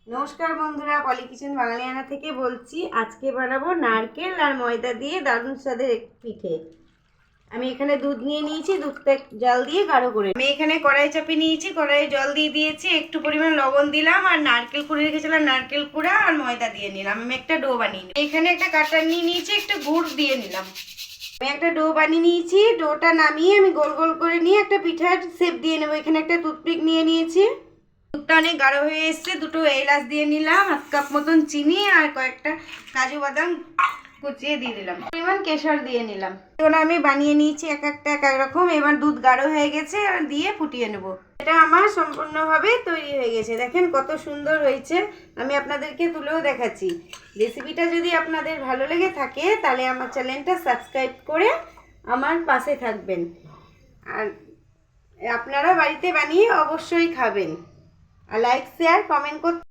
নমস্কার বন্ধুরা, পলি কিচেন বাঙালিয়ানা থেকে বলছি। আজকে বানাবো নারকেল আর ময়দা দিয়ে দারুণ স্বাদের এক পিঠে। আমি এখানে দুধ নিয়ে নিয়েছি, দুধটা জল দিয়ে গাঢ় করে আমি এখানে কড়াই চাপিয়ে নিয়েছি, কড়াইয়ে জল দিয়ে দিয়েছি, একটু পরিমাণ লবণ দিলাম আর নারকেল কুড়ে রেখেছিলাম নারকেল কুড়া আর ময়দা দিয়ে নিলাম। আমি একটা ডো বানিয়ে নিই। এখানে একটা কাঁটা নিয়ে নিয়েছি, একটু গুড় দিয়ে নিলাম। আমি একটা ডো বানিয়ে নিয়েছি। ডোটা নামিয়ে আমি গোল গোল করে নিয়ে একটা পিঠার শেপ দিয়ে নেবো। এখানে একটা টুথপিক নিয়ে নিয়েছি। দুধটা অনেক গাঢ় হয়ে এসছে, দুটো এলাচ দিয়ে নিলাম, 1 কাপ মতন চিনি আর কয়েকটা কাজু বাদাম কুচিয়ে দিয়ে দিলাম, পরিমাণ কেশর দিয়ে নিলাম। এখন আমি বানিয়ে নিয়েছি এক একটা এক এক রকম। এবার দুধ গাঢ় হয়ে গেছে, এবার দিয়ে ফুটিয়ে নেব। এটা আমার সম্পূর্ণভাবে তৈরি হয়ে গেছে। দেখেন কত সুন্দর হয়েছে। আমি আপনাদেরকে তুলেও দেখাচ্ছি। রেসিপিটা যদি আপনাদের ভালো লেগে থাকে তাহলে আমার চ্যানেলটা সাবস্ক্রাইব করে আমার পাশে থাকবেন। আর আপনারা বাড়িতে বানিয়ে অবশ্যই খাবেন। আর লাইক শেয়ার কমেন্ট করতে